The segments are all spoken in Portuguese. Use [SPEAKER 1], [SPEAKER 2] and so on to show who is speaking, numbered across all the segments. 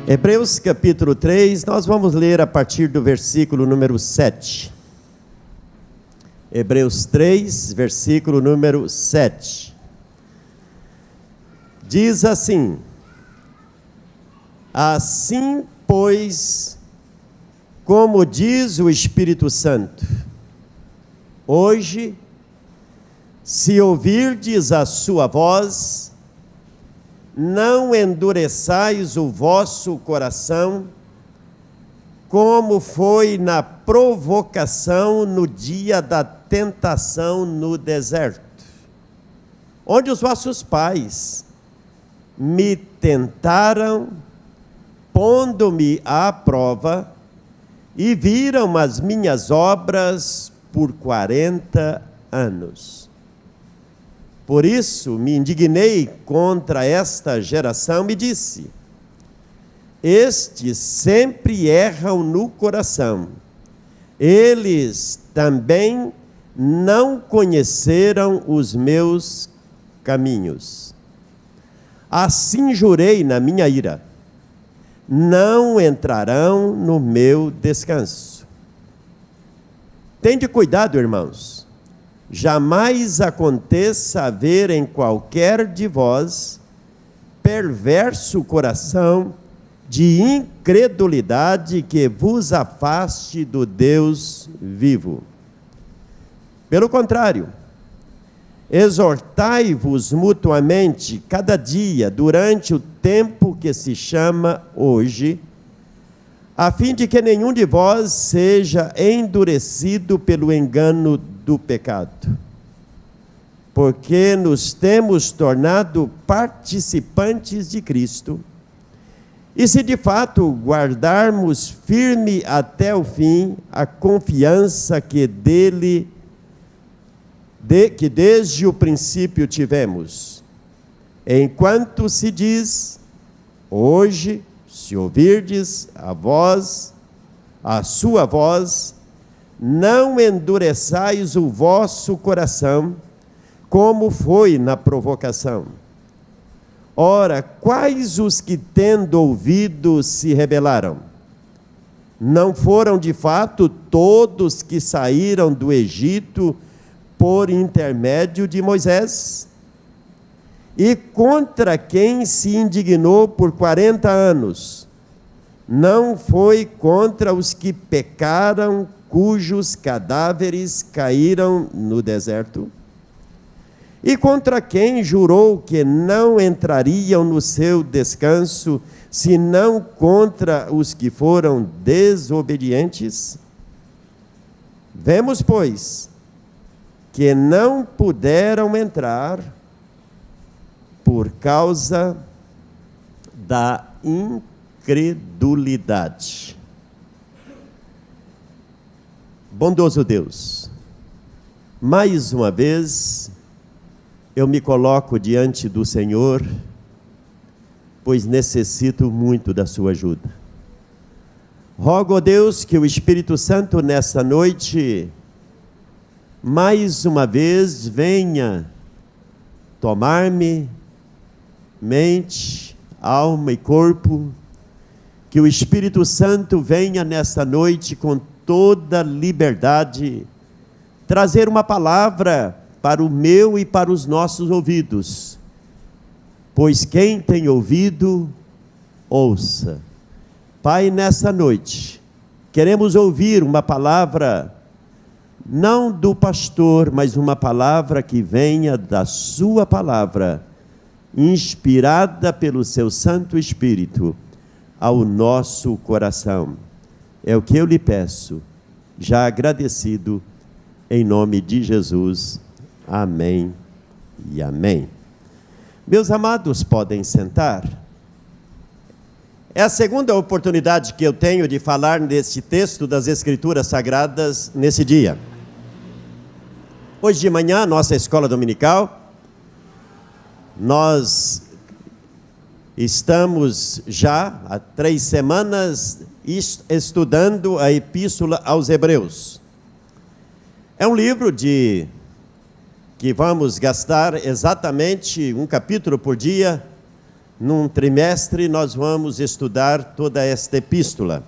[SPEAKER 1] Hebreus capítulo 3, nós vamos ler a partir do versículo número 7. Hebreus 3, versículo número 7. Diz assim: assim, pois, como diz o Espírito Santo, hoje, se ouvirdes a sua voz, não endureçais o vosso coração, como foi na provocação no dia da tentação no deserto, onde os vossos pais me tentaram, pondo-me à prova, e viram as minhas obras por 40 anos. Por isso me indignei contra esta geração e disse: estes sempre erram no coração, eles também não conheceram os meus caminhos. Assim jurei na minha ira: não entrarão no meu descanso. Tende cuidado, irmãos, jamais aconteça haver em qualquer de vós perverso coração de incredulidade que vos afaste do Deus vivo. Pelo contrário, exortai-vos mutuamente cada dia durante o tempo que se chama hoje, a fim de que nenhum de vós seja endurecido pelo engano do pecado. Porque nos temos tornado participantes de Cristo, e se de fato guardarmos firme até o fim a confiança que desde o princípio tivemos, enquanto se diz: hoje, se ouvirdes a sua voz, não endureçais o vosso coração, como foi na provocação. Ora, quais os que, tendo ouvido, se rebelaram? Não foram de fato todos que saíram do Egito por intermédio de Moisés? E contra quem se indignou por 40 anos? Não foi contra os que pecaram, cujos cadáveres caíram no deserto? E contra quem jurou que não entrariam no seu descanso, senão contra os que foram desobedientes? Vemos, pois, que não puderam entrar por causa da incredulidade. Bondoso Deus, mais uma vez eu me coloco diante do Senhor, pois necessito muito da sua ajuda. Rogo a Deus que o Espírito Santo nessa noite, mais uma vez, venha tomar-me, mente, alma e corpo, que o Espírito Santo venha nessa noite com toda liberdade, trazer uma palavra para o meu e para os nossos ouvidos, pois quem tem ouvido, ouça. Pai, nessa noite, queremos ouvir uma palavra, não do pastor, mas uma palavra que venha da sua palavra, inspirada pelo seu Santo Espírito, ao nosso coração. É o que eu lhe peço, já agradecido, em nome de Jesus. Amém e amém. Meus amados, podem sentar. É a segunda oportunidade que eu tenho de falar nesse texto das Escrituras Sagradas nesse dia. Hoje de manhã, nossa escola dominical, nós estamos já há 3 semanas estudando a Epístola aos Hebreus. É um livro que vamos gastar exatamente um capítulo por dia, num trimestre, nós vamos estudar toda esta epístola.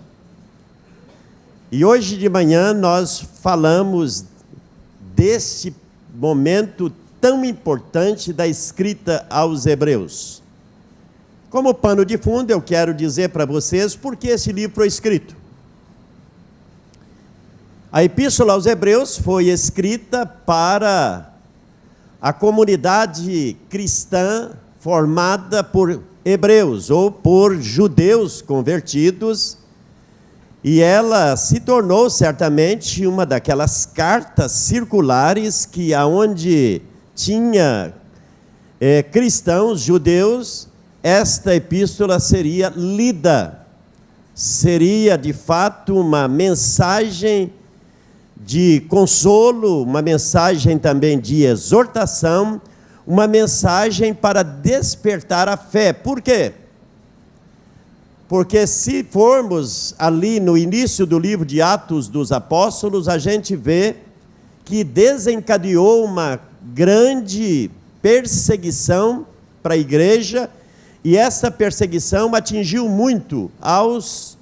[SPEAKER 1] E hoje de manhã nós falamos desse momento tão importante da escrita aos Hebreus. Como pano de fundo, eu quero dizer para vocês por que esse livro foi escrito. A Epístola aos Hebreus foi escrita para a comunidade cristã formada por hebreus ou por judeus convertidos, e ela se tornou certamente uma daquelas cartas circulares que aonde tinha cristãos, judeus, esta epístola seria lida, seria de fato uma mensagem de consolo, uma mensagem também de exortação, uma mensagem para despertar a fé. Por quê? Porque se formos ali no início do livro de Atos dos Apóstolos, a gente vê que desencadeou uma grande perseguição para a igreja, e essa perseguição atingiu muito aos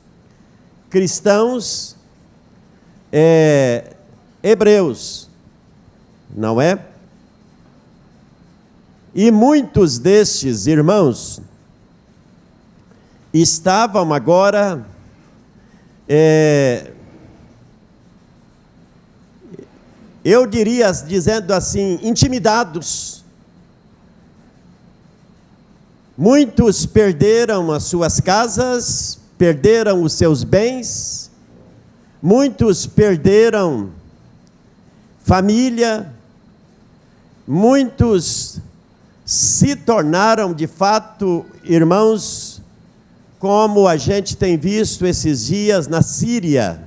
[SPEAKER 1] cristãos hebreus, não é? E muitos destes irmãos estavam agora eu diria, dizendo assim, intimidados. Muitos perderam as suas casas, perderam os seus bens, muitos perderam família, muitos se tornaram de fato, irmãos, como a gente tem visto esses dias na Síria,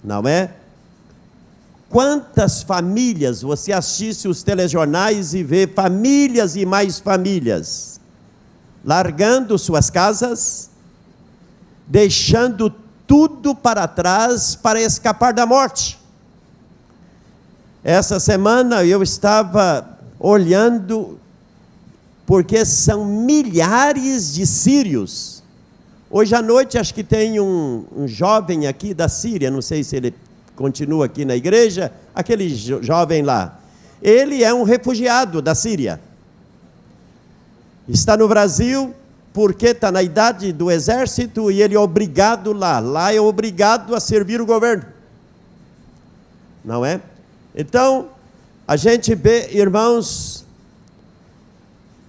[SPEAKER 1] não é? Quantas famílias, você assiste os telejornais e vê famílias e mais famílias, largando suas casas, deixando tudo para trás para escapar da morte. Essa semana eu estava olhando, porque são milhares de sírios. Hoje à noite acho que tem um jovem aqui da Síria, não sei se ele continua aqui na igreja, aquele jovem lá. Ele é um refugiado da Síria. Está no Brasil porque está na idade do exército e ele é obrigado lá é obrigado a servir o governo, não é? Então, a gente vê, irmãos,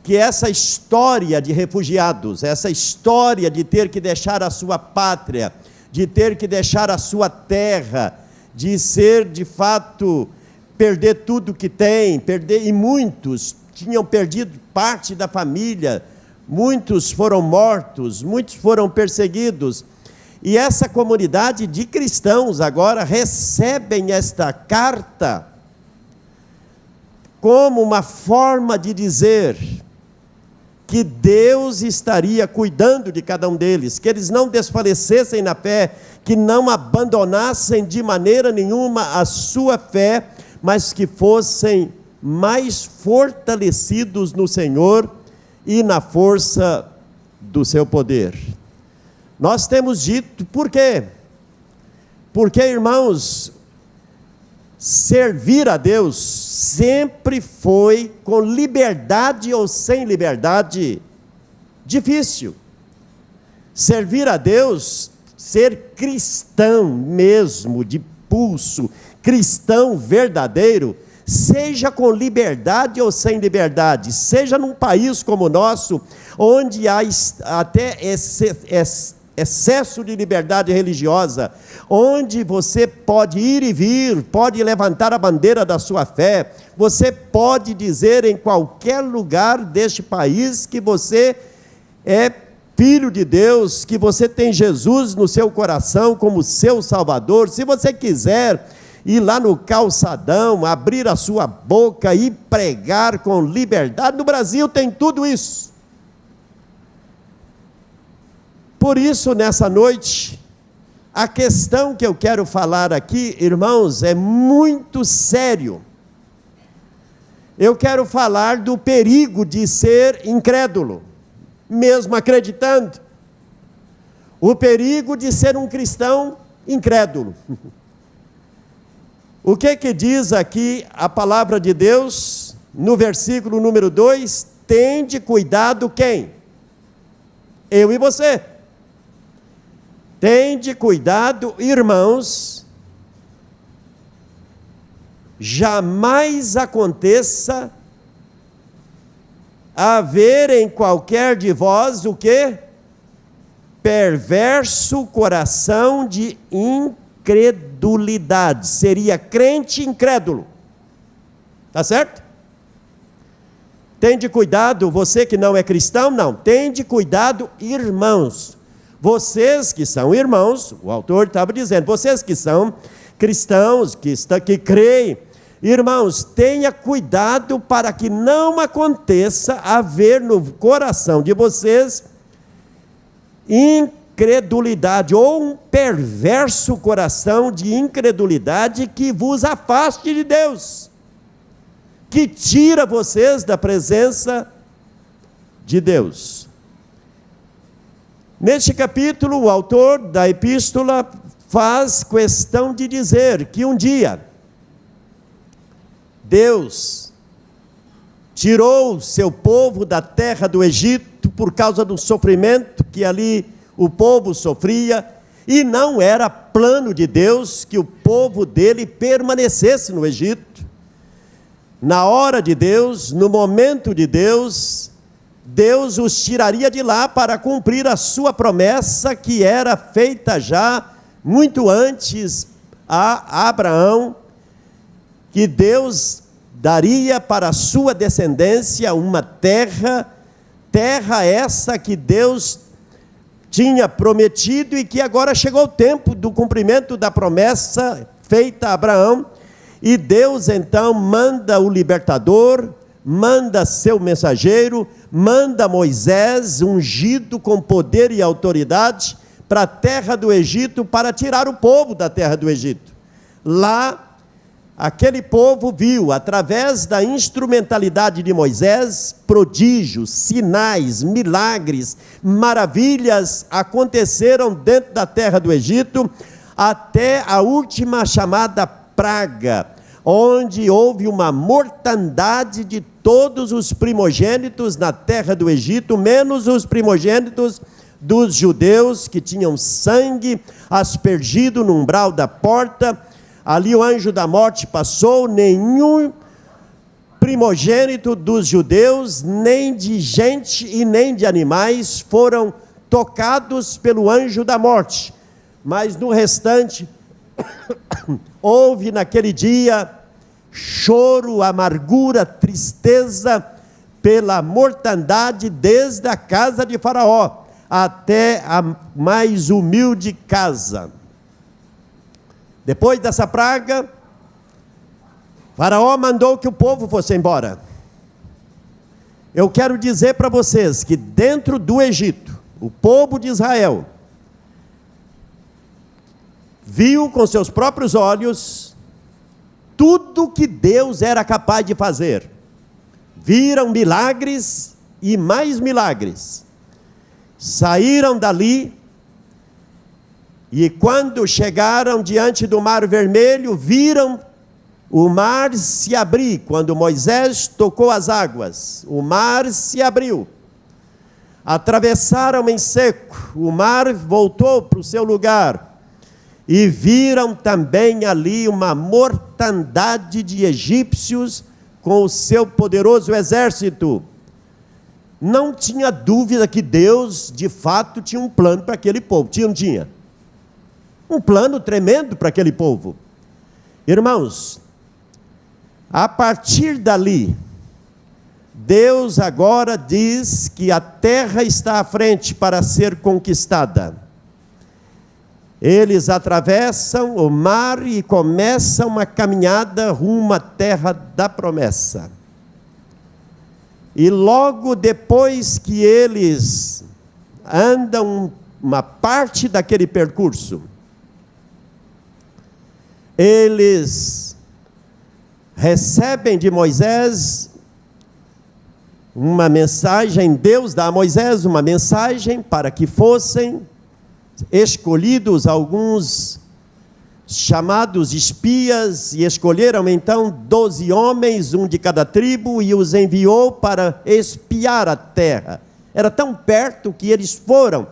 [SPEAKER 1] que essa história de refugiados, essa história de ter que deixar a sua pátria, de ter que deixar a sua terra, de ser de fato, perder tudo que tem, e muitos tinham perdido parte da família, muitos foram mortos, muitos foram perseguidos, e essa comunidade de cristãos agora recebem esta carta como uma forma de dizer que Deus estaria cuidando de cada um deles, que eles não desfalecessem na fé, que não abandonassem de maneira nenhuma a sua fé, mas que fossem mais fortalecidos no Senhor e na força do seu poder. Nós temos dito, por quê? Porque, irmãos, servir a Deus sempre foi, com liberdade ou sem liberdade, difícil. Servir a Deus, ser cristão mesmo, de pulso, cristão verdadeiro, seja com liberdade ou sem liberdade, seja num país como o nosso, onde há até excesso de liberdade religiosa, onde você pode ir e vir, pode levantar a bandeira da sua fé, você pode dizer em qualquer lugar deste país que você é filho de Deus, que você tem Jesus no seu coração como seu Salvador. Se você quiser ir lá no calçadão, abrir a sua boca e pregar com liberdade, no Brasil tem tudo isso. Por isso, nessa noite, a questão que eu quero falar aqui, irmãos, é muito sério. Eu quero falar do perigo de ser incrédulo. mesmo acreditando. O perigo de ser um cristão incrédulo. O que diz aqui a palavra de Deus, no versículo número 2? Tende cuidado quem? Eu e você. Tende cuidado, irmãos, jamais aconteça haver em qualquer de vós o quê? Perverso coração de incredulidade. Seria crente incrédulo. Tá certo? Tende cuidado, você que não é cristão, não. Tende cuidado, irmãos. Vocês que são irmãos, o autor estava dizendo, vocês que são cristãos, que creem, irmãos, tenha cuidado para que não aconteça haver no coração de vocês incredulidade, ou um perverso coração de incredulidade que vos afaste de Deus, que tira vocês da presença de Deus. Neste capítulo, o autor da epístola faz questão de dizer que um dia Deus tirou seu povo da terra do Egito por causa do sofrimento que ali o povo sofria, e não era plano de Deus que o povo dele permanecesse no Egito. Na hora de Deus, no momento de Deus, Deus os tiraria de lá para cumprir a sua promessa que era feita já muito antes a Abraão, que Deus daria para a sua descendência uma terra essa que Deus tinha prometido e que agora chegou o tempo do cumprimento da promessa feita a Abraão, e Deus então manda o libertador, manda seu mensageiro, manda Moisés, ungido com poder e autoridade, para a terra do Egito, para tirar o povo da terra do Egito. Lá, aquele povo viu, através da instrumentalidade de Moisés, prodígios, sinais, milagres, maravilhas aconteceram dentro da terra do Egito, até a última chamada praga, onde houve uma mortandade de todos os primogênitos na terra do Egito, menos os primogênitos dos judeus, que tinham sangue aspergido no umbral da porta. Ali o anjo da morte passou, nenhum primogênito dos judeus, nem de gente e nem de animais, foram tocados pelo anjo da morte. Mas no restante, houve naquele dia choro, amargura, tristeza pela mortandade, desde a casa de Faraó até a mais humilde casa. Depois dessa praga, Faraó mandou que o povo fosse embora. Eu quero dizer para vocês que dentro do Egito, o povo de Israel viu com seus próprios olhos tudo que Deus era capaz de fazer. Viram milagres e mais milagres. Saíram dali, e quando chegaram diante do Mar Vermelho, viram o mar se abrir. Quando Moisés tocou as águas, o mar se abriu. Atravessaram em seco, o mar voltou para o seu lugar. E viram também ali uma mortandade de egípcios com o seu poderoso exército. Não tinha dúvida que Deus, de fato, tinha um plano para aquele povo. Tinha um plano tremendo para aquele povo. Irmãos, a partir dali, Deus agora diz que a terra está à frente para ser conquistada. Eles atravessam o mar e começam uma caminhada rumo à terra da promessa. E logo depois que eles andam uma parte daquele percurso, eles recebem de Moisés uma mensagem, Deus dá a Moisés uma mensagem para que fossem escolhidos alguns chamados espias, e escolheram então 12 homens, um de cada tribo, e os enviou para espiar a terra. Era tão perto que eles foram,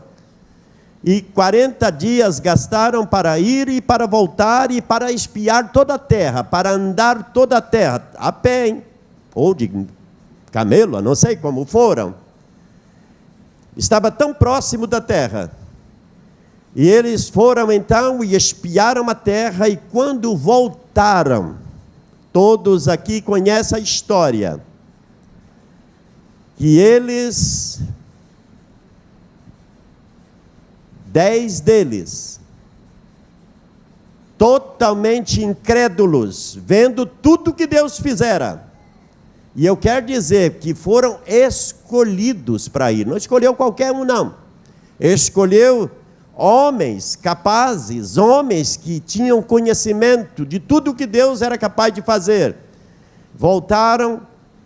[SPEAKER 1] e 40 dias gastaram para ir e para voltar, e para espiar toda a terra, para andar toda a terra, a pé, hein? Ou de camelo, não sei como foram. Estava tão próximo da terra. E eles foram então e espiaram a terra, e quando voltaram, todos aqui conhecem a história, que eles, 10 deles, totalmente incrédulos, vendo tudo que Deus fizera, e eu quero dizer que foram escolhidos para ir, não escolheu qualquer um não, escolheu homens capazes, homens que tinham conhecimento de tudo que Deus era capaz de fazer. Voltaram,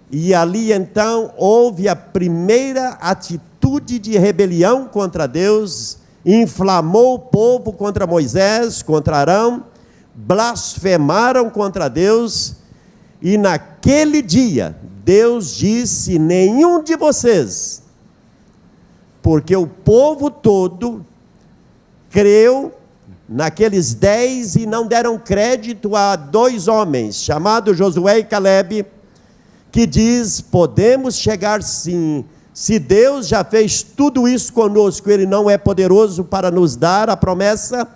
[SPEAKER 1] e ali então houve a primeira atitude de rebelião contra Deus, inflamou o povo contra Moisés, contra Arão, blasfemaram contra Deus, e naquele dia Deus disse: nenhum de vocês, porque o povo todo creu naqueles 10 e não deram crédito a 2 homens, chamados Josué e Caleb, que diz: podemos chegar sim, se Deus já fez tudo isso conosco, Ele não é poderoso para nos dar a promessa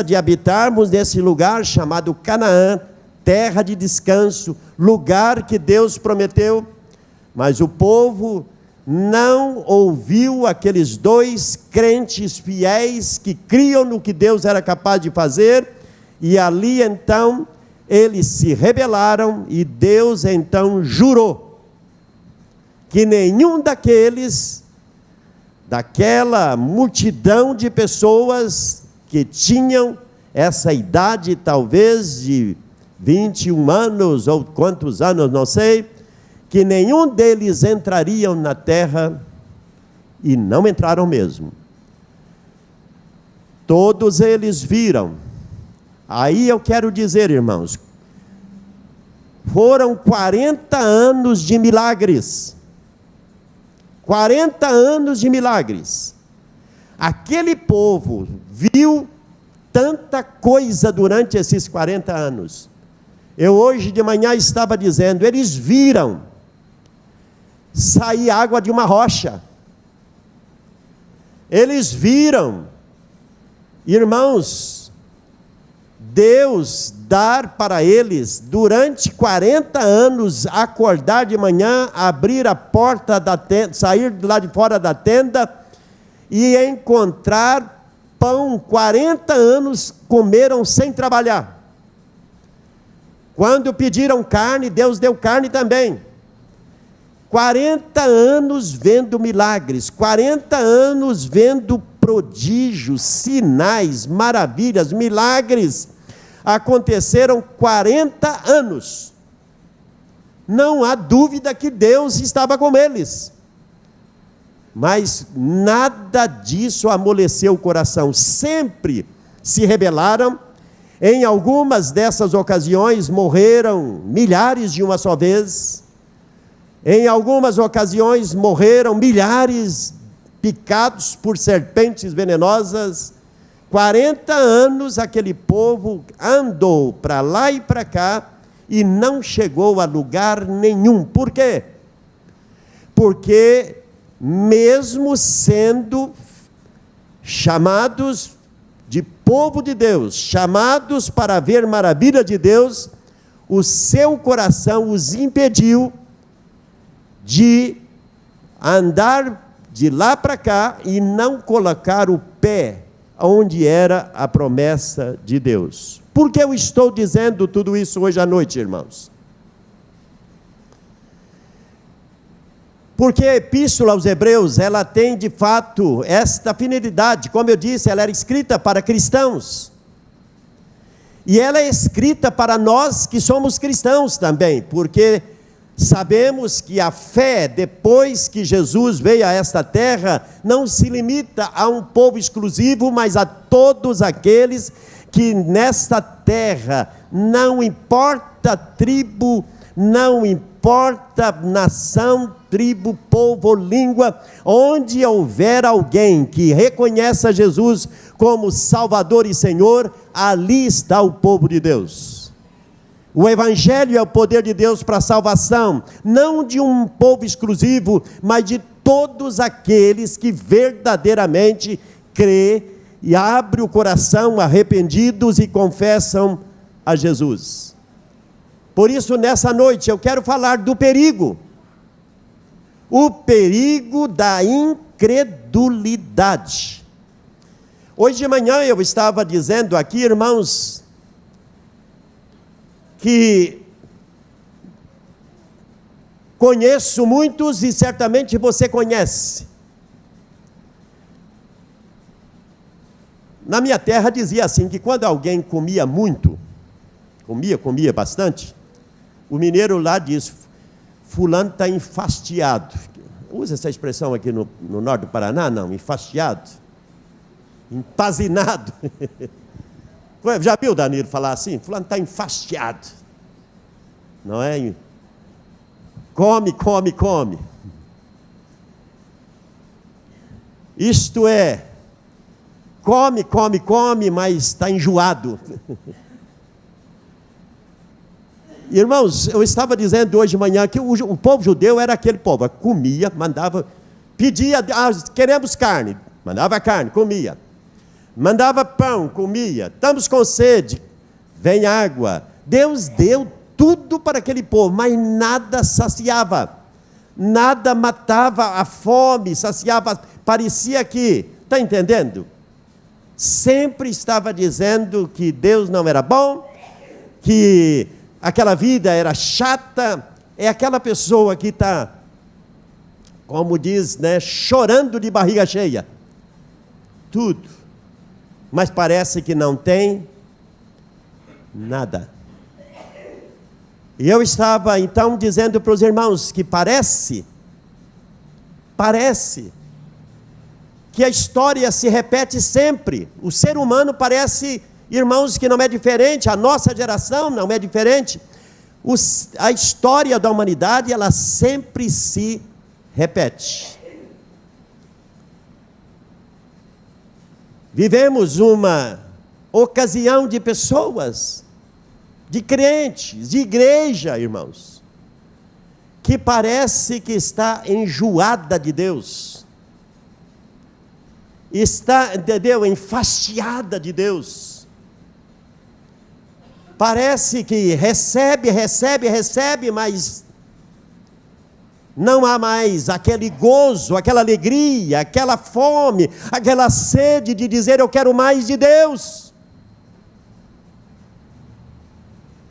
[SPEAKER 1] de habitarmos nesse lugar chamado Canaã, terra de descanso, lugar que Deus prometeu. Mas o povo não ouviu aqueles 2 crentes fiéis que criam no que Deus era capaz de fazer, e ali então eles se rebelaram, e Deus então jurou que nenhum daquela multidão de pessoas que tinham essa idade, talvez de 21 anos, ou quantos anos, não sei, que nenhum deles entrariam na terra, e não entraram mesmo. Todos eles viram. Aí eu quero dizer, irmãos, foram 40 anos de milagres. 40 anos de milagres. Aquele povo viu tanta coisa durante esses 40 anos. Eu hoje de manhã estava dizendo, eles viram sair água de uma rocha. Eles viram, irmãos, Deus dar para eles, durante 40 anos, acordar de manhã, abrir a porta da tenda, sair lá de fora da tenda, e encontrar pão. 40 anos comeram sem trabalhar. Quando pediram carne, Deus deu carne também. 40 anos vendo milagres, 40 anos vendo prodígios, sinais, maravilhas, milagres. Aconteceram 40 anos. Não há dúvida que Deus estava com eles. Mas nada disso amoleceu o coração. Sempre se rebelaram. Em algumas dessas ocasiões morreram milhares de uma só vez. Em algumas ocasiões morreram milhares picados por serpentes venenosas. 40 anos aquele povo andou para lá e para cá e não chegou a lugar nenhum. Por quê? Porque mesmo sendo chamados de povo de Deus, chamados para ver maravilha de Deus, o seu coração os impediu de andar de lá para cá e não colocar o pé onde era a promessa de Deus. Por que eu estou dizendo tudo isso hoje à noite, irmãos? Porque a Epístola aos Hebreus, ela tem de fato esta finalidade. Como eu disse, ela era escrita para cristãos. E ela é escrita para nós que somos cristãos também, porque Sabemos que a fé, depois que Jesus veio a esta terra, não se limita a um povo exclusivo, mas a todos aqueles que nesta terra, não importa tribo, não importa nação, tribo, povo ou língua, onde houver alguém que reconheça Jesus como Salvador e Senhor, ali está o povo de Deus. O Evangelho é o poder de Deus para a salvação, não de um povo exclusivo, mas de todos aqueles que verdadeiramente crê e abrem o coração arrependidos e confessam a Jesus. Por isso, nessa noite, eu quero falar do perigo. O perigo da incredulidade. Hoje de manhã eu estava dizendo aqui, irmãos, que conheço muitos e certamente você conhece. Na minha terra dizia assim, que quando alguém comia muito, comia bastante, o mineiro lá diz, fulano está enfastiado. Usa essa expressão aqui no norte do Paraná, não, enfastiado, empazinado. Já viu o Danilo falar assim? Fulano está enfastiado. Não é? Come. Isto é, come, mas está enjoado. Irmãos, eu estava dizendo hoje de manhã que o povo judeu era aquele povo, comia, mandava, pedia, queremos carne, mandava carne, comia. Mandava pão, comia. Estamos com sede, vem água. Deus deu tudo para aquele povo, mas nada saciava, nada matava a fome, saciava, parecia que, está entendendo? Sempre estava dizendo que Deus não era bom, que aquela vida era chata. É aquela pessoa que está, como diz, né, chorando de barriga cheia, tudo. Mas parece que não tem nada. E eu estava então dizendo para os irmãos que parece que a história se repete sempre. O ser humano parece, irmãos, que não é diferente, a nossa geração não é diferente. A história da humanidade, ela sempre se repete. Vivemos uma ocasião de pessoas, de crentes, de igreja, irmãos, que parece que está enjoada de Deus, está, entendeu, enfastiada de Deus. Parece que recebe, mas não há mais aquele gozo, aquela alegria, aquela fome, aquela sede de dizer eu quero mais de Deus.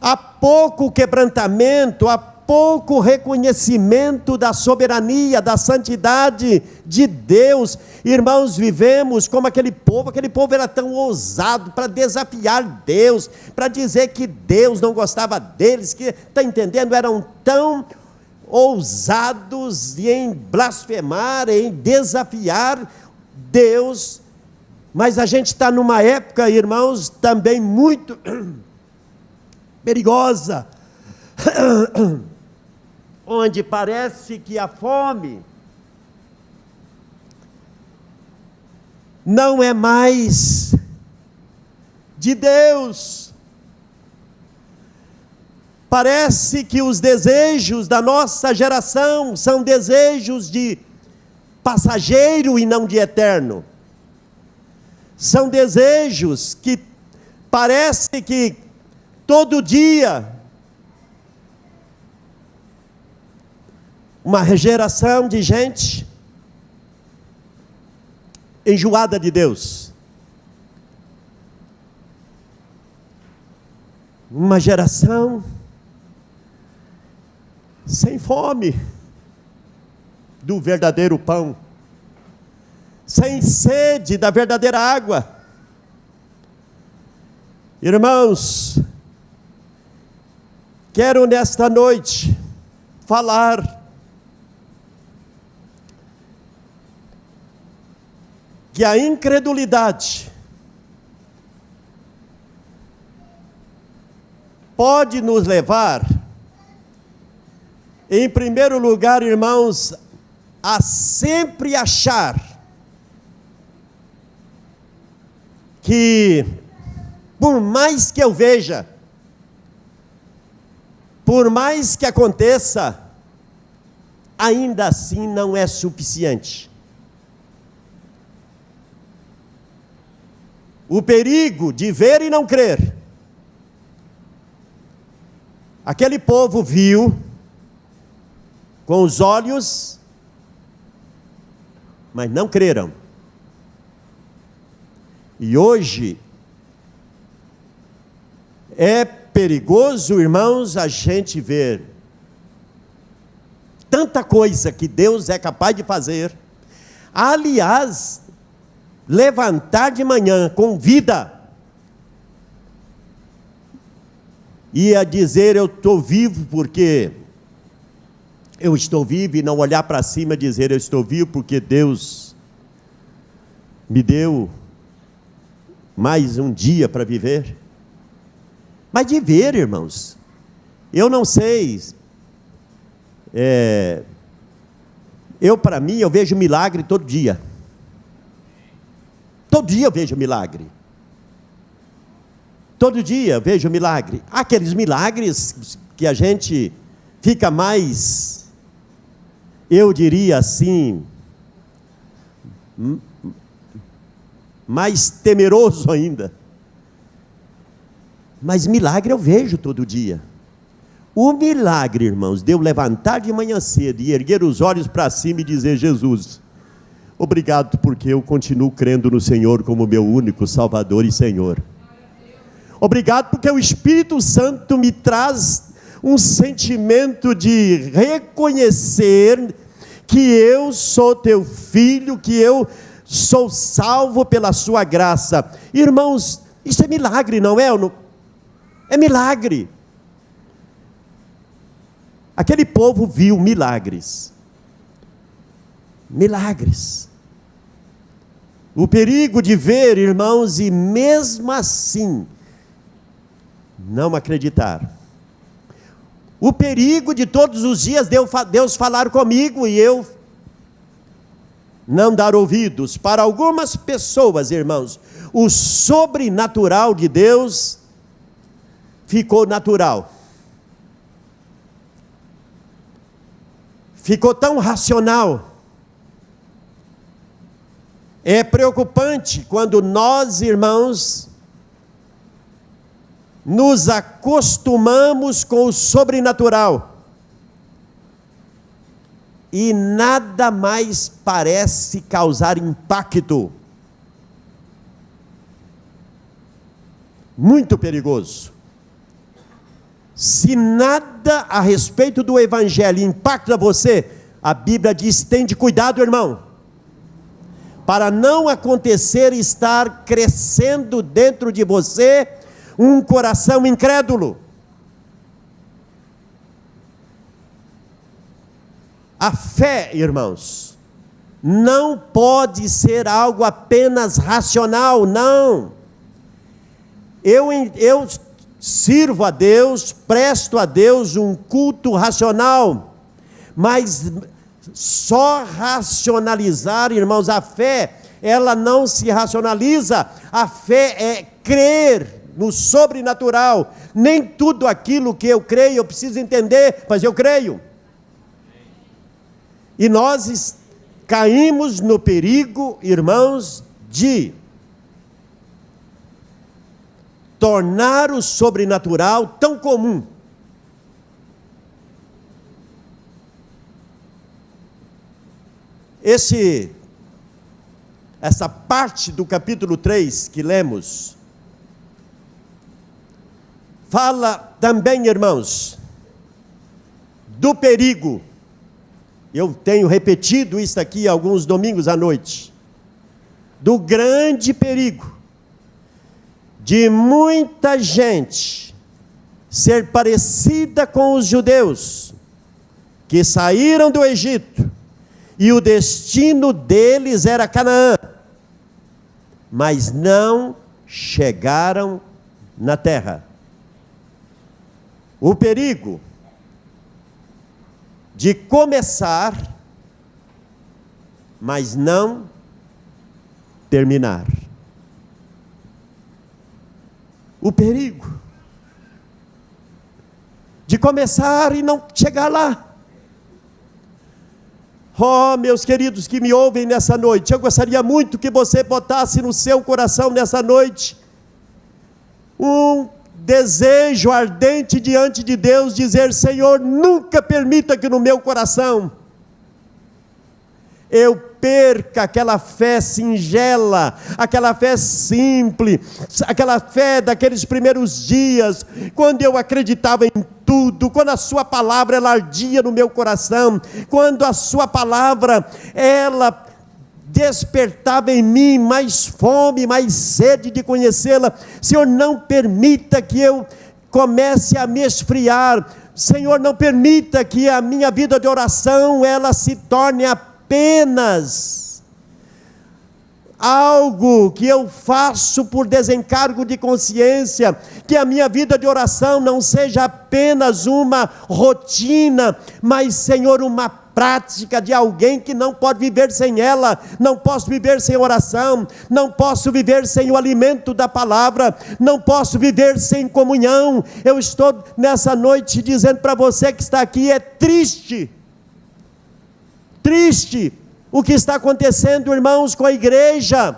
[SPEAKER 1] Há pouco quebrantamento, há pouco reconhecimento da soberania, da santidade de Deus. Irmãos, vivemos como aquele povo era tão ousado para desafiar Deus, para dizer que Deus não gostava deles, que, está entendendo, eram tão ousados em blasfemar, em desafiar Deus. Mas a gente está numa época, irmãos, também muito perigosa, onde parece que a fome não é mais de Deus. Parece que os desejos da nossa geração são desejos de passageiro e não de eterno. São desejos que parece que todo dia uma geração de gente enjoada de Deus. Uma geração sem fome do verdadeiro pão, sem sede da verdadeira água. Irmãos, quero nesta noite falar que a incredulidade pode nos levar, em primeiro lugar, irmãos, a sempre achar que, por mais que eu veja, por mais que aconteça, ainda assim não é suficiente. O perigo de ver e não crer. Aquele povo viu com os olhos, mas não creram. E hoje é perigoso, irmãos, a gente ver tanta coisa que Deus é capaz de fazer. Aliás, levantar de manhã com vida e a dizer eu estou vivo porque eu estou vivo, e não olhar para cima e dizer eu estou vivo porque Deus me deu mais um dia para viver. Mas de ver, irmãos, eu não sei, para mim, eu vejo milagre todo dia. Todo dia eu vejo milagre. Todo dia eu vejo milagre. Aqueles milagres que a gente fica mais, eu diria assim, mais temeroso ainda. Mas milagre eu vejo todo dia. O milagre, irmãos, de eu levantar de manhã cedo e erguer os olhos para cima e dizer: Jesus, obrigado porque eu continuo crendo no Senhor como meu único Salvador e Senhor. Obrigado porque o Espírito Santo me traz um sentimento de reconhecer que eu sou teu filho, que eu sou salvo pela sua graça. Irmãos, isso é milagre, não é? É milagre. Aquele povo viu milagres. Milagres. O perigo de ver, irmãos, e mesmo assim não acreditar. O perigo de todos os dias Deus falar comigo e eu não dar ouvidos. Para algumas pessoas, irmãos, o sobrenatural de Deus ficou natural. Ficou tão racional. É preocupante quando nós, irmãos, nos acostumamos com o sobrenatural e nada mais parece causar impacto. Muito perigoso. Se nada a respeito do Evangelho impacta você, a Bíblia diz: tende cuidado, irmão, para não acontecer estar crescendo dentro de você um coração incrédulo. A fé, irmãos, não pode ser algo apenas racional, não. Eu sirvo a Deus, presto a Deus um culto racional, mas só racionalizar, irmãos, a fé, ela não se racionaliza. A fé é crer no sobrenatural. Nem tudo aquilo que eu creio eu preciso entender, mas eu creio. E nós caímos no perigo, irmãos, de tornar o sobrenatural tão comum. Essa parte do capítulo 3 que lemos, fala também, irmãos, do perigo. Eu tenho repetido isso aqui alguns domingos à noite. Do grande perigo de muita gente ser parecida com os judeus que saíram do Egito, e o destino deles era Canaã, mas não chegaram na terra. O perigo de começar, mas não terminar. O perigo de começar e não chegar lá. Oh, meus queridos que me ouvem nessa noite, eu gostaria muito que você botasse no seu coração nessa noite um desejo ardente diante de Deus, dizer: Senhor, nunca permita que no meu coração eu perca aquela fé singela, aquela fé simples, aquela fé daqueles primeiros dias, quando eu acreditava em tudo, quando a sua palavra ela ardia no meu coração, quando a sua palavra ela despertava em mim mais fome, mais sede de conhecê-la. Senhor, não permita que eu comece a me esfriar. Senhor, não permita que a minha vida de oração ela se torne apenas algo que eu faço por desencargo de consciência, que a minha vida de oração não seja apenas uma rotina, mas, Senhor, uma prática de alguém que não pode viver sem ela. Não posso viver sem oração, não posso viver sem o alimento da palavra, não posso viver sem comunhão. Eu estou nessa noite dizendo para você que está aqui, é triste o que está acontecendo, irmãos, com a igreja,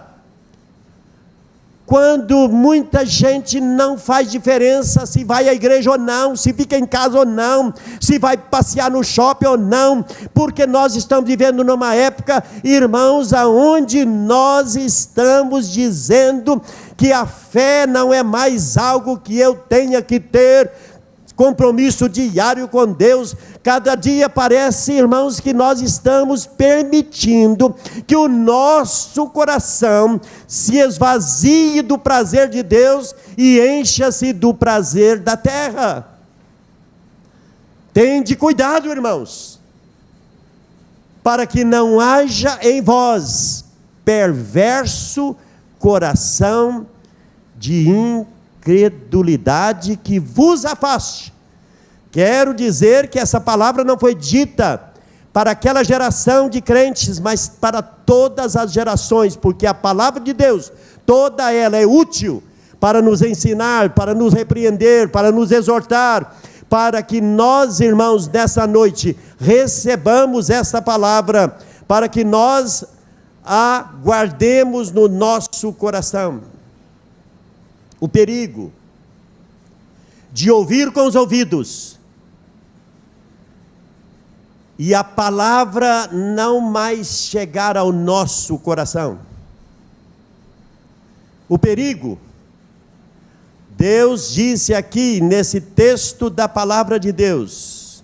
[SPEAKER 1] quando muita gente não faz diferença se vai à igreja ou não, se fica em casa ou não, se vai passear no shopping ou não, porque nós estamos vivendo numa época, irmãos, aonde nós estamos dizendo que a fé não é mais algo que eu tenha que ter compromisso diário com Deus. Cada dia parece, irmãos, que nós estamos permitindo que o nosso coração se esvazie do prazer de Deus e encha-se do prazer da terra. Tende cuidado, irmãos, para que não haja em vós perverso coração de incredulidade que vos afaste. Quero dizer que essa palavra não foi dita para aquela geração de crentes, mas para todas as gerações, porque a palavra de Deus, toda ela é útil para nos ensinar, para nos repreender, para nos exortar, para que nós, irmãos, nessa noite, recebamos essa palavra, para que nós a guardemos no nosso coração. O perigo de ouvir com os ouvidos e a palavra não mais chegar ao nosso coração. O perigo, Deus disse aqui nesse texto da palavra de Deus,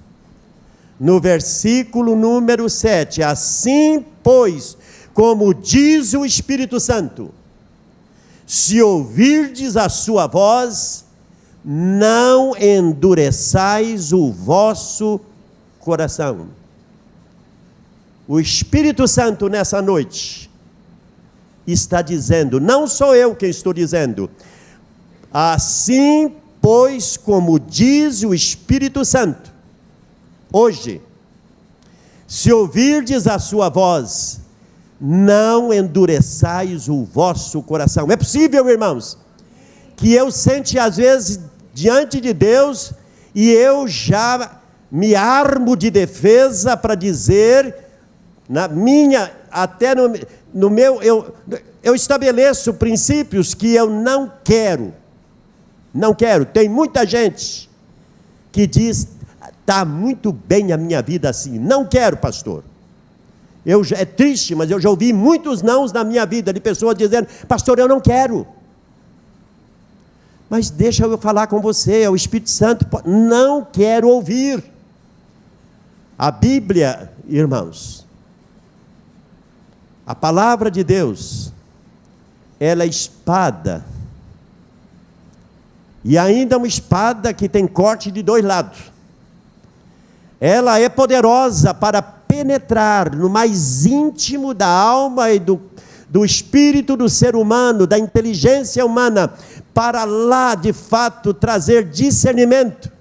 [SPEAKER 1] no versículo número 7, assim pois, como diz o Espírito Santo, se ouvirdes a sua voz, não endureçais o vosso coração. O Espírito Santo nessa noite está dizendo, não sou eu quem estou dizendo, assim pois como diz o Espírito Santo, hoje, se ouvirdes a sua voz, não endureçais o vosso coração. É possível, irmãos, que eu sente às vezes diante de Deus e eu já me armo de defesa para dizer, na minha, até no meu, eu estabeleço princípios que eu não quero. Tem muita gente que diz, está muito bem a minha vida assim. Não quero, pastor. É triste, mas eu já ouvi muitos nãos na minha vida, de pessoas dizendo, pastor, eu não quero. Mas deixa eu falar com você, é o Espírito Santo, não quero ouvir. A Bíblia, irmãos, a palavra de Deus, ela é espada, e ainda uma espada que tem corte de dois lados. ela é poderosa para penetrar no mais íntimo da alma e do espírito do ser humano, da inteligência humana, para lá, de fato, trazer discernimento.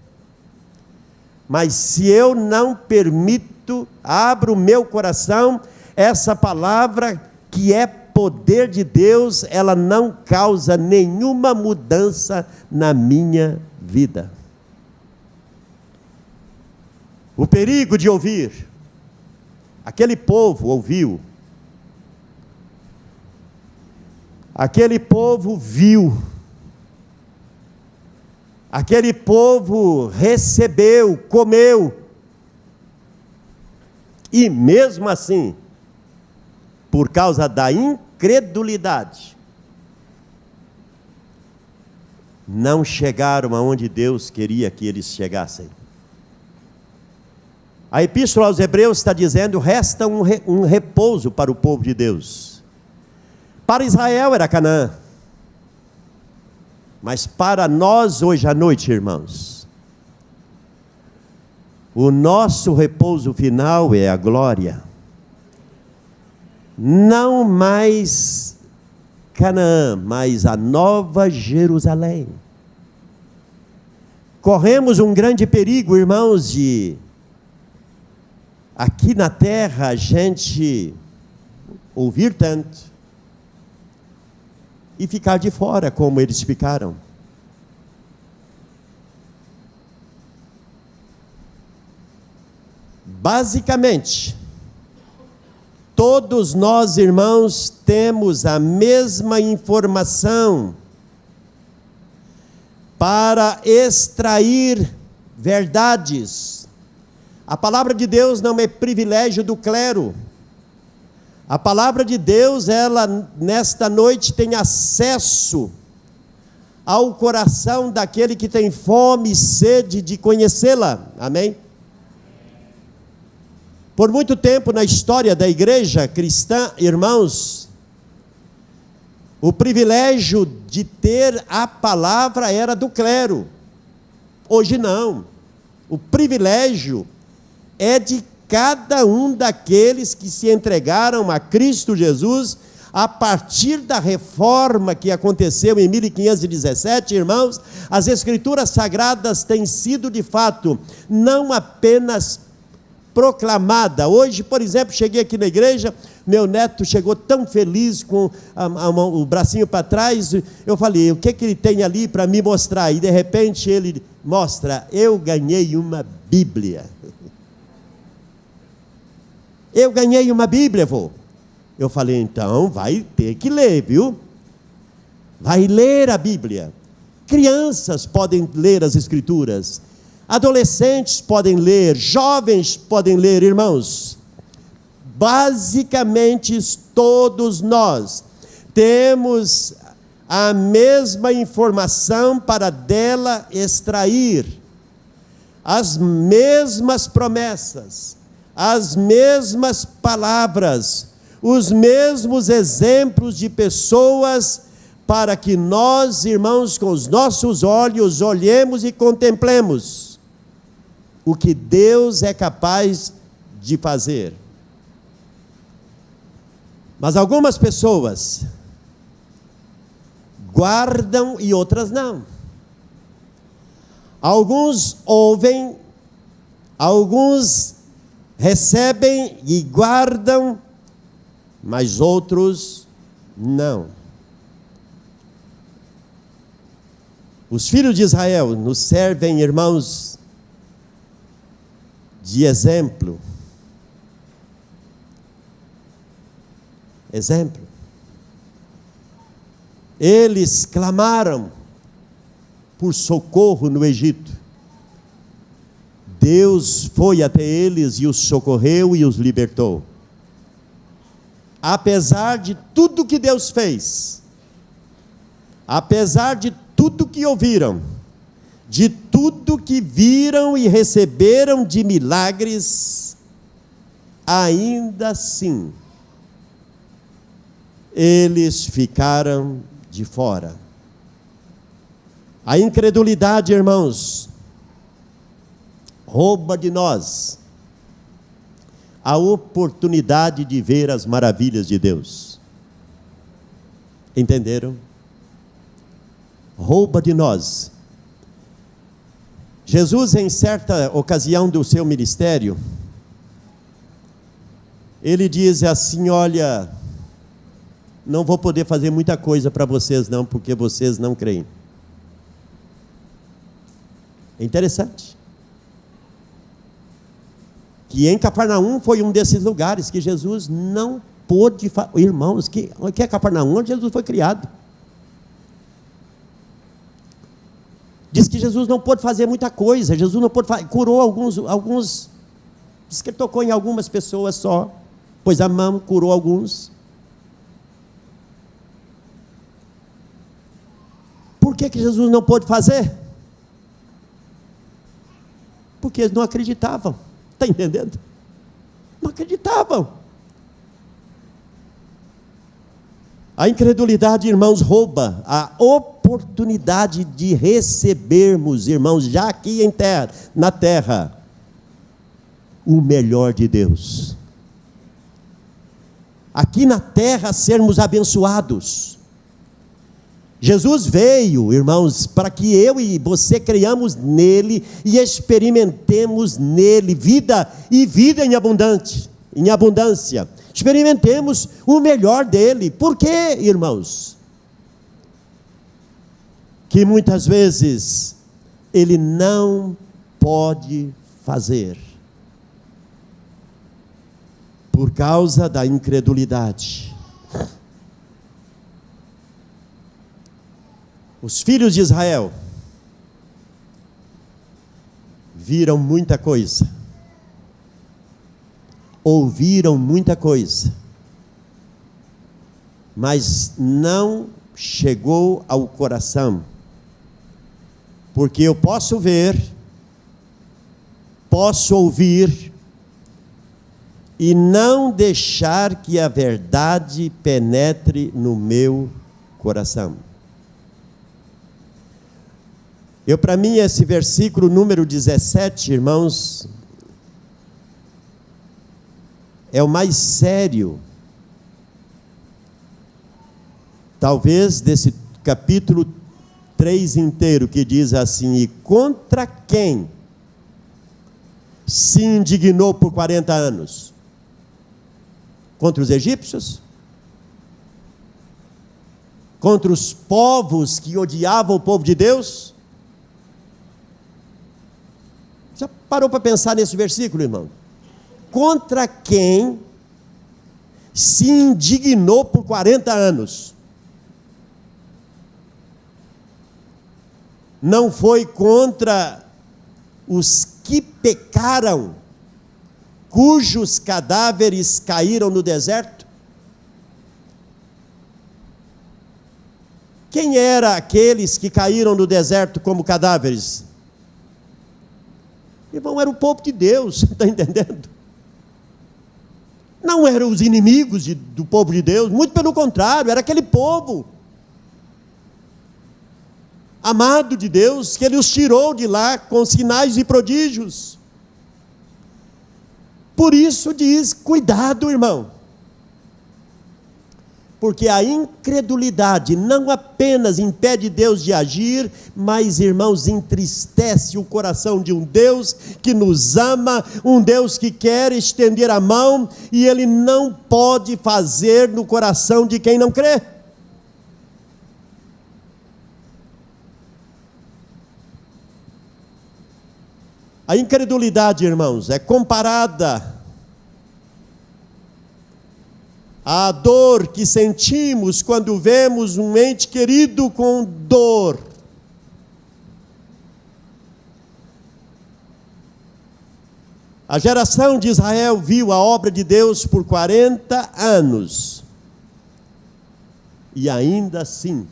[SPEAKER 1] Mas se eu não permito, abro o meu coração, essa palavra que é poder de Deus, ela não causa nenhuma mudança na minha vida. O perigo de ouvir. Aquele povo ouviu. Aquele povo viu. Aquele povo recebeu, comeu. E mesmo assim, por causa da incredulidade, não chegaram aonde Deus queria que eles chegassem. A Epístola aos Hebreus está dizendo: resta um repouso para o povo de Deus. Para Israel era Canaã, mas para nós hoje à noite, irmãos, o nosso repouso final é a glória. Não mais Canaã, mas a nova Jerusalém. Corremos um grande perigo, irmãos, de aqui na terra a gente ouvir tanto e ficar de fora como eles ficaram. Basicamente, todos nós, irmãos, temos a mesma informação para extrair verdades. A palavra de Deus não é privilégio do clero. A palavra de Deus, ela nesta noite tem acesso ao coração daquele que tem fome e sede de conhecê-la. Amém? Por muito tempo na história da igreja cristã, irmãos, o privilégio de ter a palavra era do clero. Hoje não. O privilégio é de cada um daqueles que se entregaram a Cristo Jesus a partir da reforma que aconteceu em 1517, irmãos. As Escrituras Sagradas têm sido de fato não apenas proclamada. Hoje, por exemplo, cheguei aqui na igreja, meu neto chegou tão feliz com o bracinho para trás, eu falei: o que ele tem ali para me mostrar? E de repente ele mostra: eu ganhei uma Bíblia. Eu ganhei uma Bíblia, vô. Eu falei: então vai ter que ler, viu? Vai ler a Bíblia. Crianças podem ler as Escrituras, adolescentes podem ler, jovens podem ler, irmãos. Basicamente, todos nós temos a mesma informação para dela extrair as mesmas promessas, as mesmas palavras, os mesmos exemplos de pessoas, para que nós, irmãos, com os nossos olhos, olhemos e contemplemos o que Deus é capaz de fazer. Mas algumas pessoas guardam e outras não. Alguns ouvem, alguns recebem e guardam, mas outros não. Os filhos de Israel nos servem, irmãos, de exemplo. Exemplo. Eles clamaram por socorro no Egito. Deus foi até eles e os socorreu e os libertou. Apesar de tudo que Deus fez, apesar de tudo que ouviram, de tudo que viram e receberam de milagres, ainda assim, eles ficaram de fora. A incredulidade, irmãos, rouba de nós a oportunidade de ver as maravilhas de Deus. Entenderam? Rouba de nós. Jesus, em certa ocasião do seu ministério, ele diz assim: olha, não vou poder fazer muita coisa para vocês não, porque vocês não creem. É interessante que em Cafarnaum foi um desses lugares que Jesus não pôde irmãos, que é Cafarnaum, onde Jesus foi criado. Diz que Jesus não pôde fazer muita coisa, Jesus não pôde curou alguns, diz que ele tocou em algumas pessoas só, pôs a mão, curou alguns. Por que Jesus não pôde fazer? Porque eles não acreditavam, está entendendo? Não acreditavam. A incredulidade, irmãos, rouba a oportunidade de recebermos, irmãos, já aqui na terra, o melhor de Deus. Aqui na terra sermos abençoados. Jesus veio, irmãos, para que eu e você creiamos nele e experimentemos nele vida e vida em abundância. Experimentemos o melhor dele. Por quê, irmãos? Que muitas vezes ele não pode fazer por causa da incredulidade. Os filhos de Israel viram muita coisa, ouviram muita coisa, mas não chegou ao coração, porque eu posso ver, posso ouvir, e não deixar que a verdade penetre no meu coração. Para mim, esse versículo número 17, irmãos, é o mais sério, talvez, desse capítulo 3 inteiro, que diz assim: e contra quem se indignou por 40 anos? Contra os egípcios? Contra os povos que odiavam o povo de Deus? Já parou para pensar nesse versículo, irmão? Contra quem se indignou por 40 anos? Não foi contra os que pecaram, cujos cadáveres caíram no deserto? Quem eram aqueles que caíram no deserto como cadáveres? Irmão, era o povo de Deus, está entendendo? Não eram os inimigos do povo de Deus, muito pelo contrário, era aquele povo amado de Deus, que ele os tirou de lá com sinais e prodígios. Por isso diz, cuidado, irmão, porque a incredulidade não apenas impede Deus de agir, mas, irmãos, entristece o coração de um Deus que nos ama, um Deus que quer estender a mão, e Ele não pode fazer no coração de quem não crê. A incredulidade, irmãos, é comparada à dor que sentimos quando vemos um ente querido com dor. A geração de Israel viu a obra de Deus por 40 anos. E ainda assim,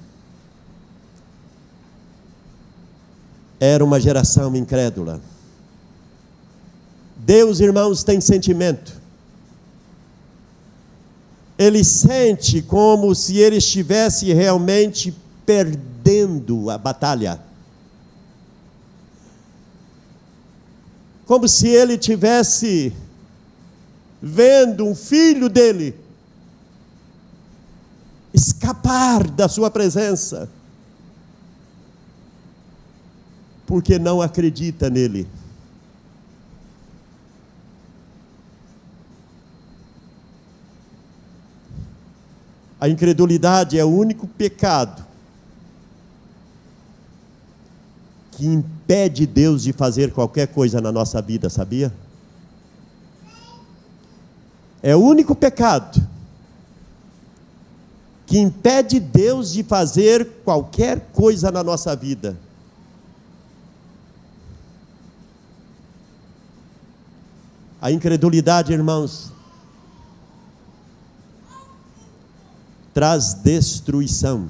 [SPEAKER 1] era uma geração incrédula. Deus, irmãos, tem sentimento. Ele sente como se ele estivesse realmente perdendo a batalha. como se ele tivesse vendo um filho dele escapar da sua presença, porque não acredita nele. A incredulidade é o único pecado que impede Deus de fazer qualquer coisa na nossa vida, sabia? É o único pecado que impede Deus de fazer qualquer coisa na nossa vida. A incredulidade, irmãos, traz destruição.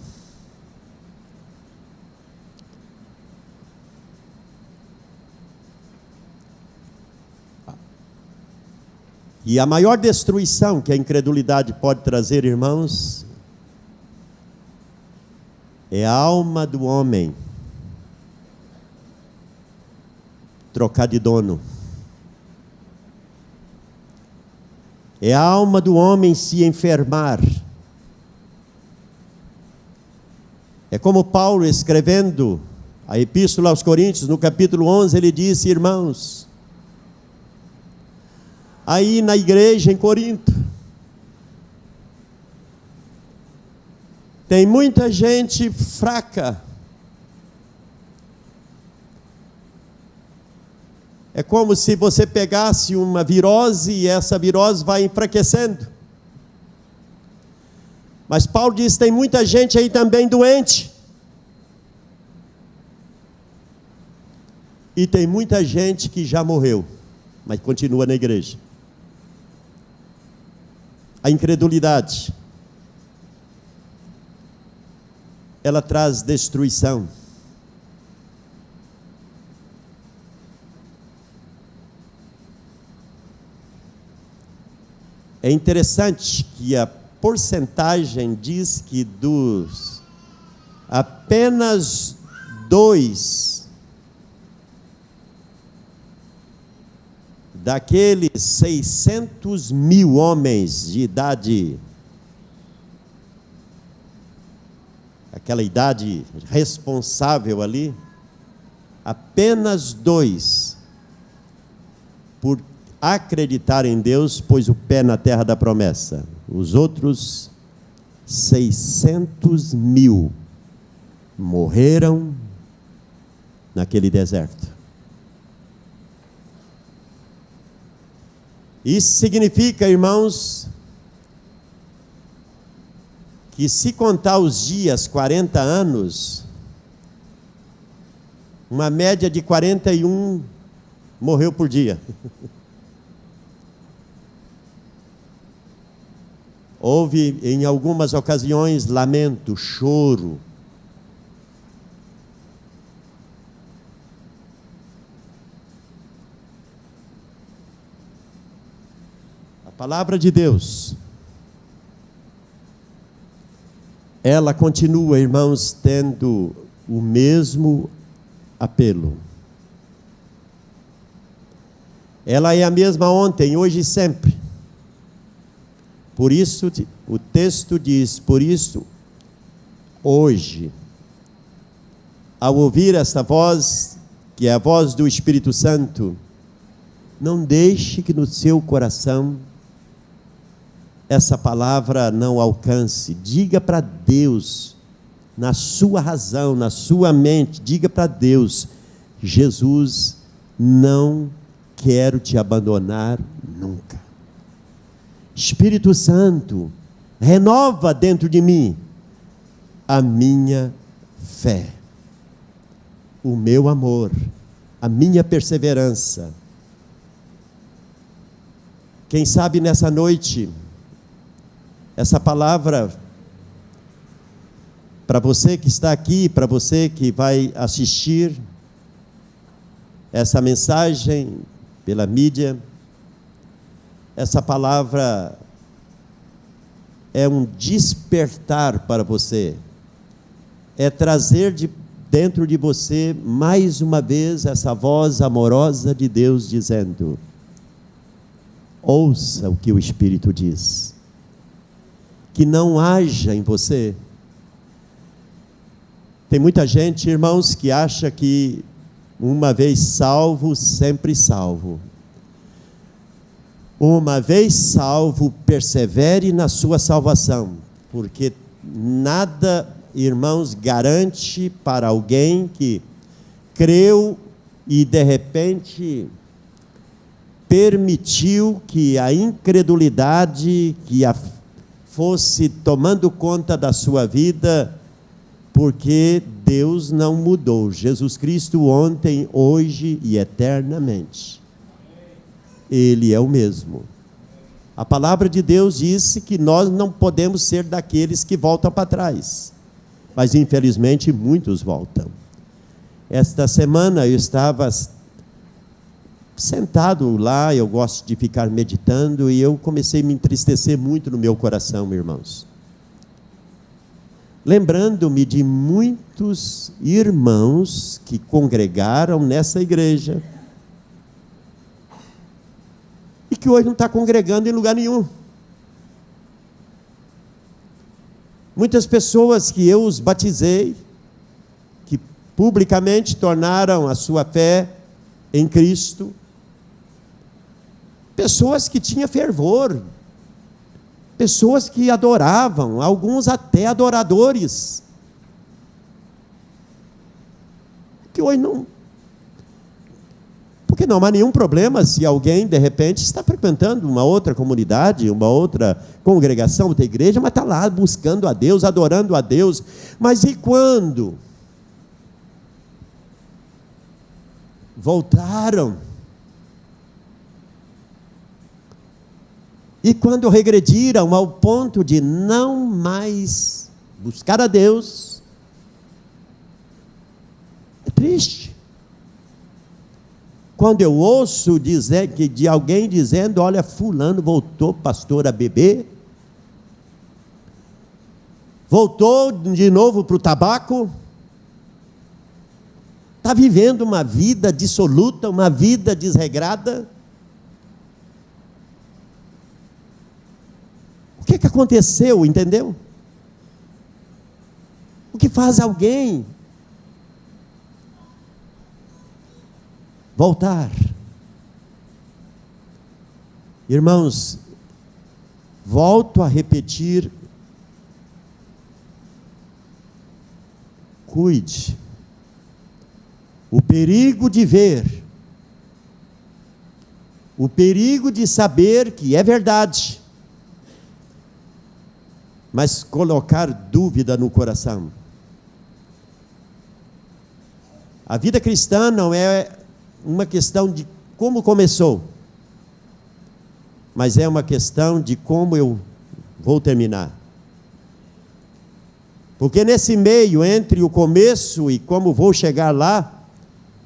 [SPEAKER 1] E a maior destruição que a incredulidade pode trazer, irmãos, é a alma do homem trocar de dono. É a alma do homem se enfermar. É como Paulo, escrevendo a Epístola aos Coríntios, no capítulo 11, ele disse: irmãos, aí na igreja em Corinto, tem muita gente fraca. É como se você pegasse uma virose e essa virose vai enfraquecendo. Mas Paulo diz: tem muita gente aí também doente. E tem muita gente que já morreu, mas continua na igreja. A incredulidade, ela traz destruição. É interessante que a porcentagem diz que dos apenas 2 daqueles 600 mil homens de idade, aquela idade responsável ali, apenas 2, por acreditar em Deus, pôs o pé na terra da promessa. Os outros 600 mil morreram naquele deserto. Isso significa, irmãos, que se contar os dias, 40 anos, uma média de 41 morreu por dia. Houve em algumas ocasiões lamento, choro. A palavra de Deus, ela continua, irmãos, tendo o mesmo apelo. Ela é a mesma ontem, hoje e sempre. Por isso, o texto diz: por isso, hoje, ao ouvir essa voz, que é a voz do Espírito Santo, não deixe que no seu coração essa palavra não alcance. Diga para Deus, na sua razão, na sua mente, diga para Deus: Jesus, não quero te abandonar nunca. Espírito Santo, renova dentro de mim a minha fé, o meu amor, a minha perseverança. Quem sabe nessa noite, essa palavra, para você que está aqui, para você que vai assistir essa mensagem pela mídia, essa palavra é um despertar para você, é trazer dentro de você, mais uma vez, essa voz amorosa de Deus dizendo: ouça o que o Espírito diz. Que não haja em você. Tem muita gente, irmãos, que acha que uma vez salvo, sempre salvo. Uma vez salvo, persevere na sua salvação, porque nada, irmãos, garante para alguém que creu e de repente permitiu que a incredulidade fosse tomando conta da sua vida, porque Deus não mudou. Jesus Cristo ontem, hoje e eternamente. Ele é o mesmo. A palavra de Deus disse que nós não podemos ser daqueles que voltam para trás. Mas infelizmente muitos voltam. Esta semana eu estava sentado lá, eu gosto de ficar meditando, e eu comecei a me entristecer muito no meu coração, irmãos. Lembrando-me de muitos irmãos que congregaram nessa igreja, e que hoje não está congregando em lugar nenhum. Muitas pessoas que eu os batizei, que publicamente tornaram a sua fé em Cristo, pessoas que tinham fervor, pessoas que adoravam, alguns até adoradores, que hoje não. Porque não há nenhum problema se alguém, de repente, está frequentando uma outra comunidade, uma outra congregação, outra igreja, mas está lá buscando a Deus, adorando a Deus. Mas e quando voltaram? E quando regrediram ao ponto de não mais buscar a Deus? É triste. Quando eu ouço dizer de alguém dizendo: olha, fulano voltou, pastor, a beber, voltou de novo para o tabaco, está vivendo uma vida dissoluta, uma vida desregrada. O que aconteceu, entendeu? O que faz alguém voltar? Irmãos, volto a repetir: cuide. O perigo de ver, o perigo de saber que é verdade, mas colocar dúvida no coração. A vida cristã não é uma questão de como começou, mas é uma questão de como eu vou terminar. Porque nesse meio, entre o começo e como vou chegar lá,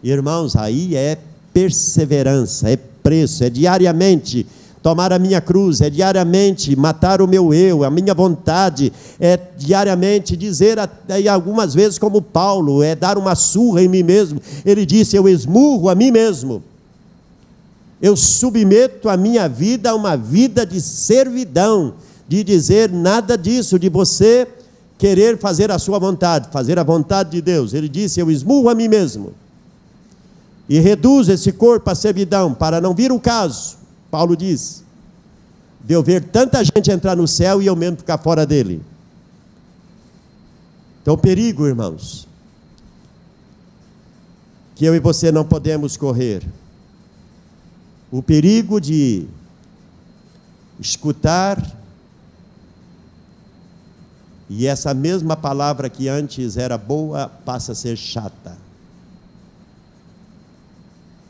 [SPEAKER 1] irmãos, aí é perseverança, é preço, é diariamente tomar a minha cruz, é diariamente matar o meu eu, a minha vontade, é diariamente dizer, até algumas vezes como Paulo, é dar uma surra em mim mesmo. Ele disse: eu esmurro a mim mesmo, eu submeto a minha vida a uma vida de servidão, de dizer nada disso, de você querer fazer a sua vontade, fazer a vontade de Deus. Ele disse: eu esmurro a mim mesmo, e reduzo esse corpo à servidão, para não vir o caso, Paulo diz, de eu ver tanta gente entrar no céu e eu mesmo ficar fora dele. Então, perigo, irmãos, que eu e você não podemos correr. O perigo de escutar, e essa mesma palavra que antes era boa, passa a ser chata,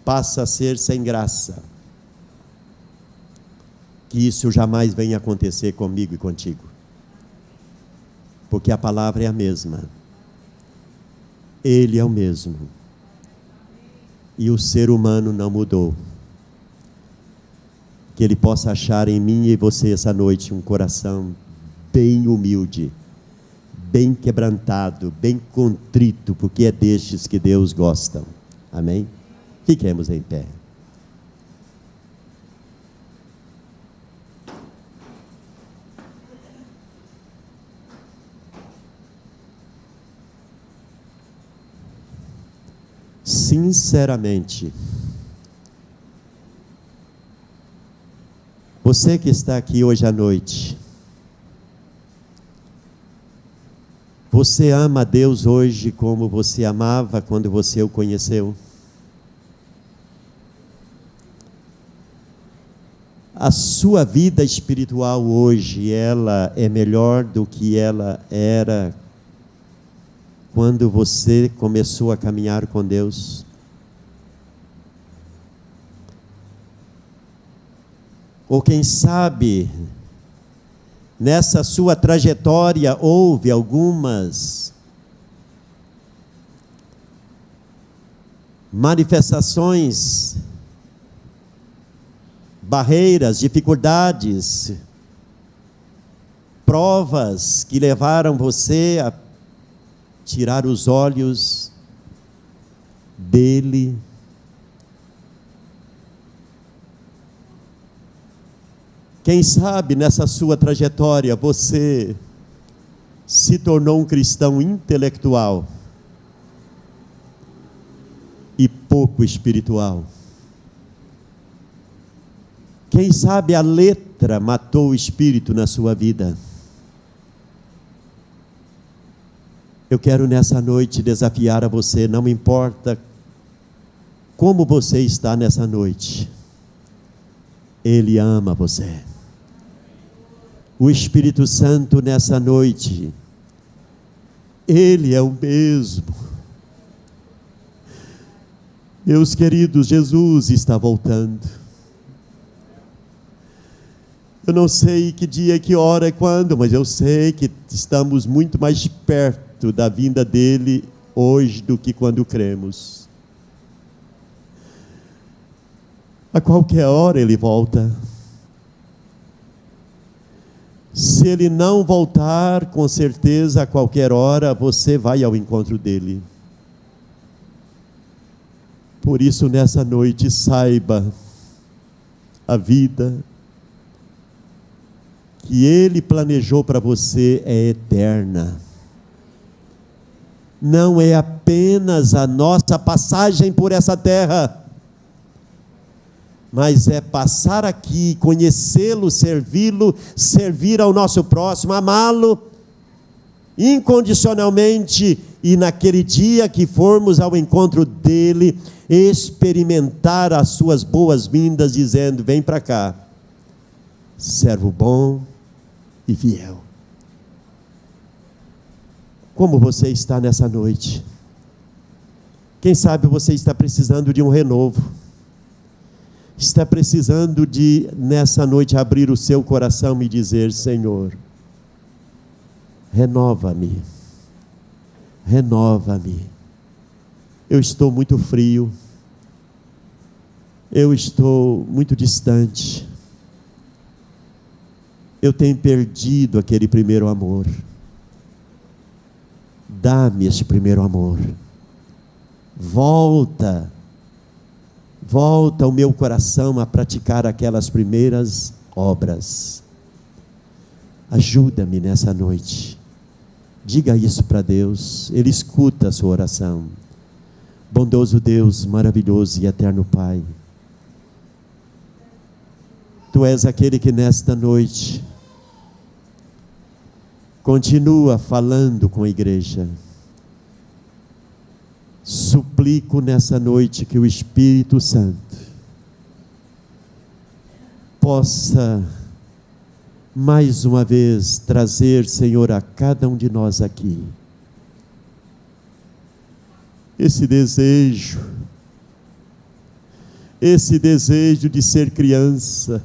[SPEAKER 1] passa a ser sem graça. Que isso jamais venha acontecer comigo e contigo, porque a palavra é a mesma, Ele é o mesmo, e o ser humano não mudou. Que Ele possa achar em mim e você essa noite um coração bem humilde, bem quebrantado, bem contrito, porque é destes que Deus gosta. Amém? Fiquemos em pé. Sinceramente, você que está aqui hoje à noite, você ama a Deus hoje como você amava quando você o conheceu? A sua vida espiritual hoje, ela é melhor do que ela era quando você começou a caminhar com Deus? Ou quem sabe, nessa sua trajetória houve algumas manifestações, barreiras, dificuldades, provas que levaram você a tirar os olhos dele. Quem sabe nessa sua trajetória você se tornou um cristão intelectual e pouco espiritual. Quem sabe a letra matou o espírito na sua vida. Eu quero nessa noite desafiar a você, não importa como você está nessa noite, Ele ama você. O Espírito Santo nessa noite, Ele é o mesmo. Meus queridos, Jesus está voltando. Eu não sei que dia, que hora e quando, mas eu sei que estamos muito mais perto da vinda dele hoje do que quando cremos. A qualquer hora ele volta. Se ele não voltar, com certeza a qualquer hora você vai ao encontro dele. Por isso nessa noite saiba, a vida que ele planejou para você é eterna. Não é apenas a nossa passagem por essa terra, mas é passar aqui, conhecê-lo, servi-lo, servir ao nosso próximo, amá-lo incondicionalmente, e naquele dia que formos ao encontro dele, experimentar as suas boas-vindas, dizendo: vem para cá, servo bom e fiel. Como você está nessa noite? Quem sabe você está precisando de um renovo, está precisando de, nessa noite, abrir o seu coração e dizer: Senhor, renova-me, renova-me. Eu estou muito frio, eu estou muito distante, eu tenho perdido aquele primeiro amor. Dá-me esse primeiro amor. Volta o meu coração a praticar aquelas primeiras obras. Ajuda-me nessa noite. Diga isso para Deus, Ele escuta a sua oração. Bondoso Deus, maravilhoso e eterno Pai, Tu és aquele que nesta noite continua falando com a igreja. Suplico nessa noite que o Espírito Santo possa mais uma vez trazer, Senhor, a cada um de nós aqui esse desejo de ser criança,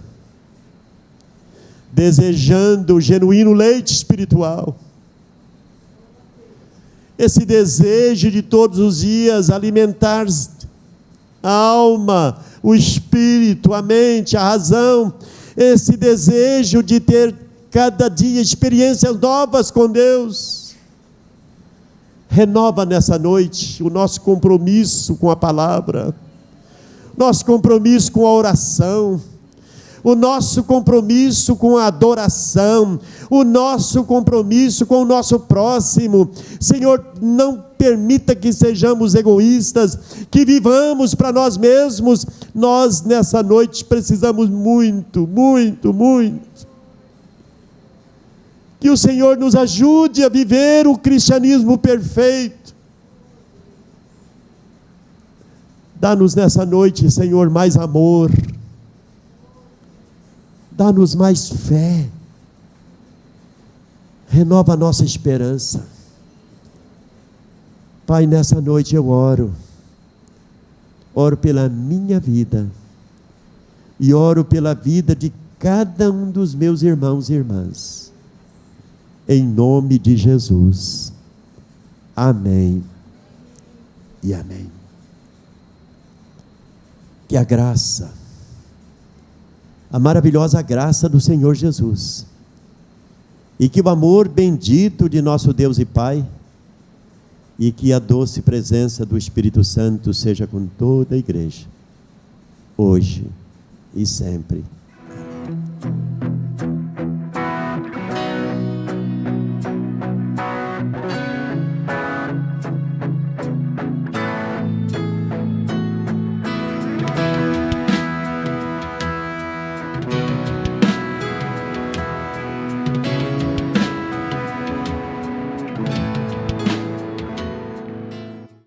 [SPEAKER 1] desejando o genuíno leite espiritual, esse desejo de todos os dias alimentar a alma, o espírito, a mente, a razão, esse desejo de ter cada dia experiências novas com Deus, Renova nessa noite o nosso compromisso com a palavra, nosso compromisso com a oração, o nosso compromisso com a adoração, o nosso compromisso com o nosso próximo. Senhor, não permita que sejamos egoístas, que vivamos para nós mesmos. Nós nessa noite precisamos muito, muito, muito que o Senhor nos ajude a viver o cristianismo perfeito. Dá-nos nessa noite, Senhor, mais amor, dá-nos mais fé, renova a nossa esperança. Pai, nessa noite eu oro pela minha vida, e oro pela vida de cada um dos meus irmãos e irmãs, em nome de Jesus, amém e amém. Que a graça, a maravilhosa graça do Senhor Jesus, e que o amor bendito de nosso Deus e Pai, e que a doce presença do Espírito Santo seja com toda a igreja, hoje e sempre.